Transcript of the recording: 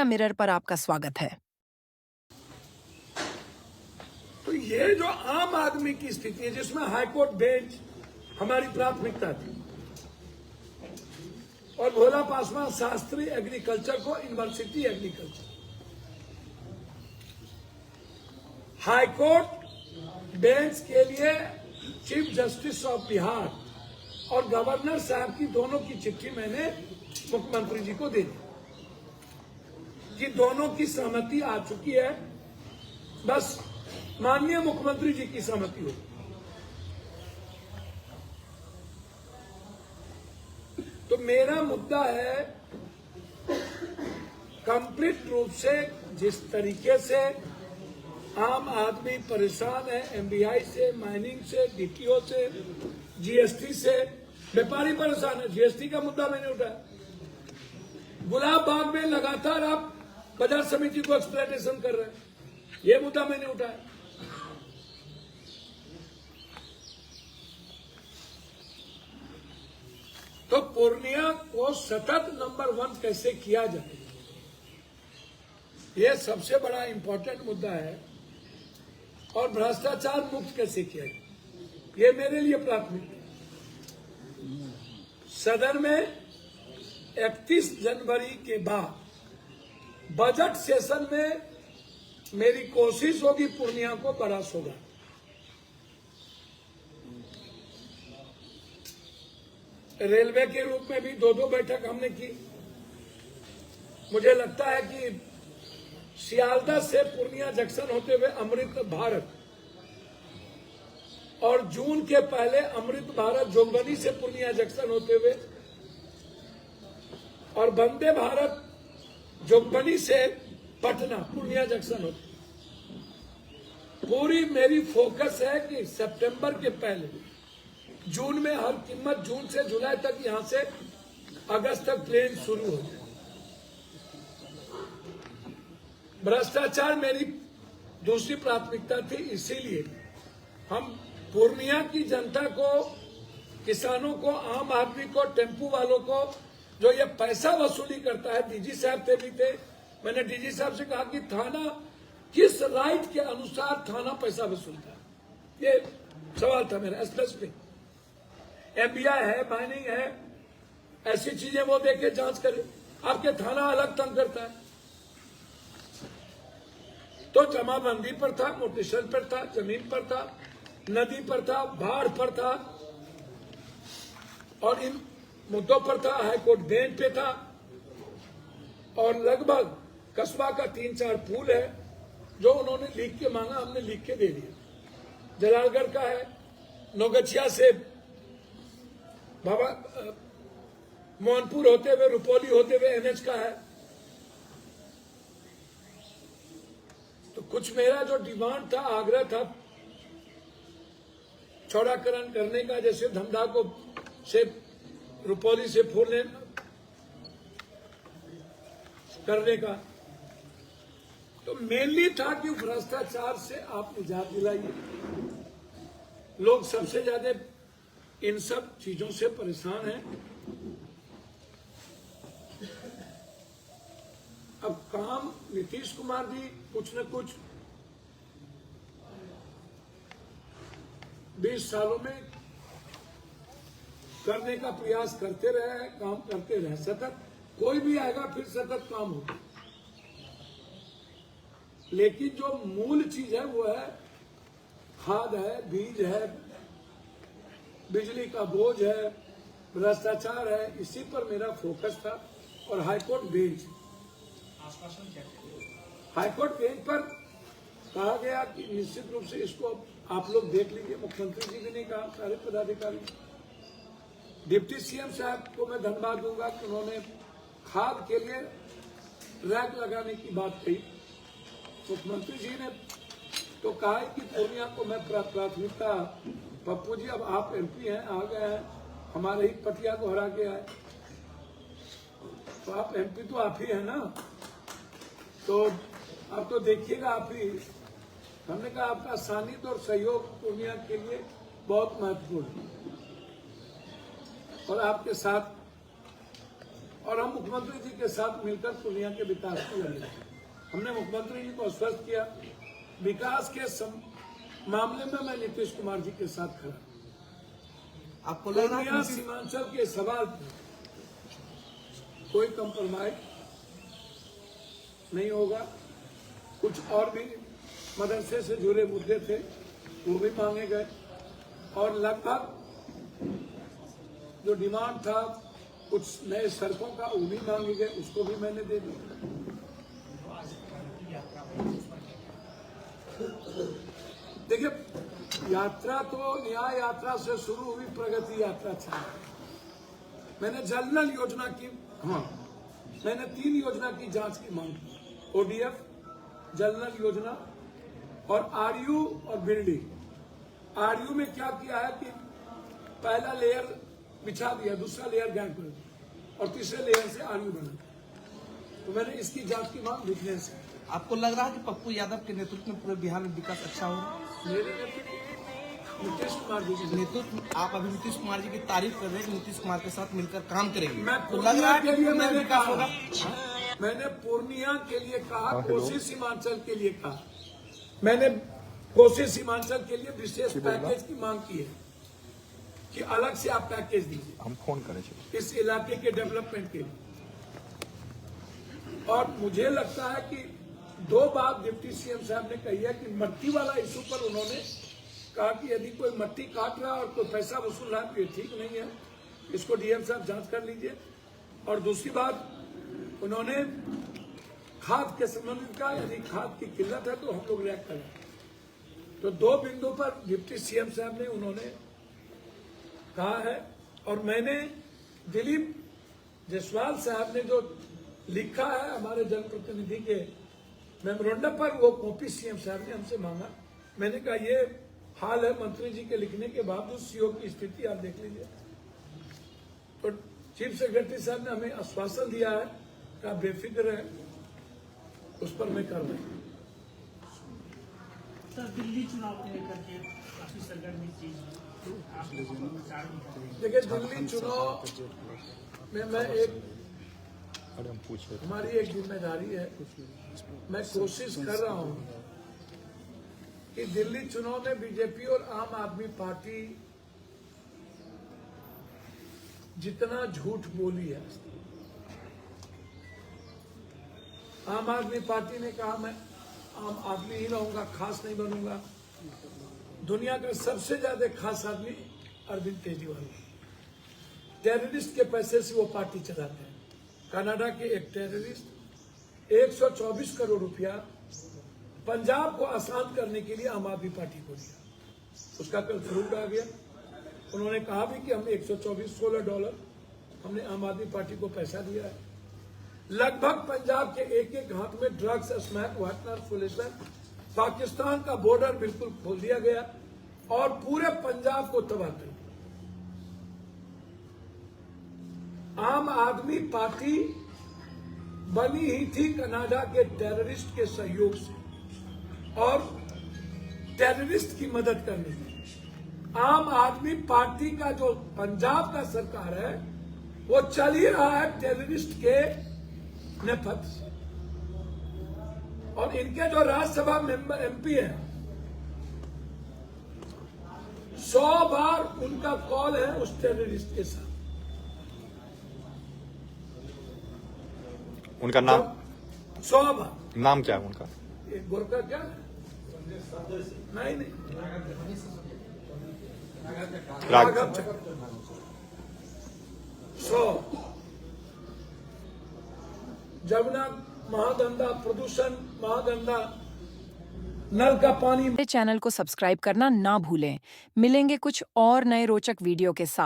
Purnia mirror पर आपका स्वागत है। तो ये जो आम आदमी की स्थिति है जिसमें हाईकोर्ट बेंच हमारी प्राथमिकता थी और भोला पासवान शास्त्री एग्रीकल्चर को यूनिवर्सिटी एग्रीकल्चर, हाईकोर्ट बेंच के लिए चीफ जस्टिस ऑफ बिहार और गवर्नर साहब की दोनों की चिट्ठी मैंने मुख्यमंत्री जी को दे दी कि दोनों की सहमति आ चुकी है, बस माननीय मुख्यमंत्री जी की सहमति हो। तो मेरा मुद्दा है कंप्लीट रूप से जिस तरीके से आम आदमी परेशान है, एमबीआई से, माइनिंग से, डीटीओ से, जीएसटी से, व्यापारी परेशान है। जीएसटी का मुद्दा मैंने उठाया। गुलाब बाग में लगातार आप बाजार समिति को एक्सप्लॉयटेशन कर रहे हैं, ये मुद्दा मैंने उठाया। तो पूर्णिया को सतत नंबर 1 कैसे किया जाए, ये सबसे बड़ा इंपॉर्टेंट मुद्दा है। और भ्रष्टाचार मुक्त कैसे किया जाए, ये मेरे लिए प्राथमिकता है। सदन में 31 जनवरी के बाद बजट सेशन में मेरी कोशिश होगी पूर्णिया को बड़ा होगा। रेलवे के रूप में भी 2-2 बैठक हमने की। मुझे लगता है कि सियालदह से पूर्णिया जंक्शन होते हुए अमृत भारत और जून के पहले अमृत भारत जोगबनी से पूर्णिया जंक्शन होते हुए और वंदे भारत जोगबनी से पटना पूर्णिया जंक्शन होते। पूरी मेरी फोकस है कि सितंबर के पहले जून में हर कीमत, जून से जुलाई तक, यहां से अगस्त तक ट्रेन शुरू हो जाए। भ्रष्टाचार मेरी दूसरी प्राथमिकता थी, इसीलिए हम पूर्णिया की जनता को, किसानों को, आम आदमी को, टेम्पू वालों को जो ये पैसा वसूली करता है, डीजी साहब थे भी थे, मैंने डीजी साहब से कहा कि थाना किस राइट के अनुसार थाना पैसा वसूलता है, ये सवाल था मेरा स्पेसिफिक। एमबीआई है, माइनिंग है, ऐसी चीजें वो देखे जांच करे। आपके थाना अलग तंग करता है। तो जमाबंदी पर था, मोटेशन पर था, जमीन पर था, नदी पर था, बाढ़ पर था और इन मुद्दों पर था। हाईकोर्ट बेंच पे था और लगभग कस्बा का 3-4 पुल है जो उन्होंने लिख के मांगा, हमने लिख के दे दिया। जलालगढ़ का है, नौगछिया से बाबा मोहनपुर होते हुए, रुपौली होते हुए एनएच का है। तो कुछ मेरा जो डिमांड था, आग्रह था चौड़ाकरण करने का, जैसे धमधा को से रुपौली से 4 लेन करने का, तो मेनली था कि भ्रष्टाचार से आप निजात दिलाइए। लोग सबसे ज्यादा इन सब चीजों से परेशान हैं। अब काम नीतीश कुमार भी कुछ न कुछ 20 सालों में करने का प्रयास करते रहे, काम करते रहे। सतत कोई भी आएगा फिर सतत काम होगा, लेकिन जो मूल चीज है वो है खाद है, बीज है, बिजली का बोझ है, भ्रष्टाचार है। इसी पर मेरा फोकस था। और हाईकोर्ट बेंच, हाईकोर्ट बेंच पर कहा गया कि निश्चित रूप से इसको आप लोग देख लीजिए। मुख्यमंत्री जी भी ने कहा, सारे पदाधिकारी। डिप्टी सीएम साहब को मैं धन्यवाद दूंगा कि उन्होंने खाद के लिए रैक लगाने की बात कही। मुख्यमंत्री जी ने तो कहा कि पूर्णिया को मैं प्राथमिकता, पप्पू जी अब आप एमपी हैं, आ गए हैं, हमारे ही पटिया को हरा के आए, तो आप एमपी तो आप ही है ना, तो आप तो देखिएगा आप ही। हमने कहा आपका सानिध्य और सहयोग पूर्णिया के लिए बहुत महत्वपूर्ण है और आपके साथ और हम मुख्यमंत्री जी के साथ मिलकर पूर्णिया के विकास को लगे। हमने मुख्यमंत्री जी को आश्वस्त किया, विकास के मामले में मैं नीतीश कुमार जी के साथ खड़ा। आपको लग रहा पूर्णिया है सीमांचल के सवाल पर कोई कंप्रोमाइज नहीं होगा। कुछ और भी मदरसे से जुड़े मुद्दे थे, वो भी मांगे गए, और लगभग जो डिमांड था कुछ नए सड़कों का, वो भी मांगे गए, उसको भी मैंने दे दिया। देखिए, यात्रा तो न्याय यात्रा से शुरू हुई, प्रगति यात्रा था। मैंने जल नल योजना की, मैंने 3 योजना की जांच की मांग की, ODF, जल नल योजना और RU और बिल्डिंग। RU में क्या किया है कि पहला लेयर बिछा दिया, दूसरा लेयर गैप कर दिया और तीसरे लेयर से RU बना। तो मैंने इसकी जांच की मांग लिखने से। आपको लग रहा है कि पप्पू यादव के नेतृत्व में पूरे बिहार में विकास अच्छा होगा? मेरे नेतृत्व नीतीश कुमार जी के नेतृत्व, आप अभी नीतीश कुमार जी की तारीफ कर रहे हैं कि नीतीश कुमार के साथ मिलकर काम करेंगे, मैं तो लग रहा है के लिए कि मैंने विकास कहा, होगा। मैंने पूर्णिया के लिए कहा, कोसी सीमांचल के लिए कहा, मैंने कोसी सीमांचल के लिए विशेष पैकेज की मांग की है कि अलग से आप पैकेज दीजिए, हम फोन करें इस इलाके के डेवलपमेंट के लिए। और मुझे लगता है कि 2 बात डिप्टी CM साहब ने कही है कि मट्टी वाला इशू पर उन्होंने कहा कि यदि कोई मट्टी काट रहा है और कोई पैसा वसूल रहा है तो ये ठीक नहीं है, इसको DM साहब जांच कर लीजिए। और दूसरी बात, उन्होंने खाद के संबंधित कहा, यदि खाद की किल्लत है तो हम लोग रिएक्ट करें। तो 2 बिंदु पर डिप्टी CM साहब ने उन्होंने कहा है। और मैंने दिलीप जायसवाल साहब ने जो लिखा है हमारे जनप्रतिनिधि के मेमोरेंडम पर, वो कॉपी CM साहब ने हमसे मांगा। मैंने कहा ये हाल है मंत्री जी के लिखने के बावजूद CO की स्थिति आप देख लीजिए। तो चीफ सेक्रेटरी साहब ने हमें आश्वासन दिया है कि आप बेफिक्र है, उस पर मैं कर रहा हूँ। सर, दिल्ली चुनाव को लेकर के काफी सरगर्मी चीज देखिए, दिल्ली चुनाव में मैं हमारी एक जिम्मेदारी है, मैं कोशिश कर रहा हूं कि दिल्ली चुनाव में बीजेपी और आम आदमी पार्टी जितना झूठ बोली है, आम आदमी पार्टी ने कहा मैं आम आदमी ही रहूंगा, खास नहीं बनूंगा। दुनिया का सबसे ज्यादा खास आदमी अरविंद केजरीवाल, टेररिस्ट के पैसे से वो पार्टी चलाते हैं। कनाडा के एक टेररिस्ट 124 करोड़ रुपया पंजाब को आसान करने के लिए आम आदमी पार्टी को दिया। उसका कल प्रूफ आ गया। उन्होंने कहा भी कि हम 124 $16 हमने आम आदमी पार्टी को पैसा दिया है। लगभग पंजाब के एक हाथ में ड्रग्स, स्मैक, वाटनर, पुलिसन, पाकिस्तान का बॉर्डर बिल्कुल खोल दिया गया और पूरे पंजाब को तबाह कर दिया। आम आदमी पार्टी बनी ही थी कनाडा के टेररिस्ट के सहयोग से और टेररिस्ट की मदद करने की। आम आदमी पार्टी का जो पंजाब का सरकार है वो चल ही रहा है टेररिस्ट के नेपथ्य से। और इनके जो राज्यसभा मेंबर MP हैं, 100 बार उनका कॉल है उस टेररिस्ट के साथ। उनका नाम 100 बार। नाम क्या है उनका? एक गोरखा क्या है? नहीं राघव चक्र। 100 जमुना महागंगा, प्रदूषण महागंगा, नल का पानी। चैनल को सब्सक्राइब करना ना भूलें। मिलेंगे कुछ और नए रोचक वीडियो के साथ।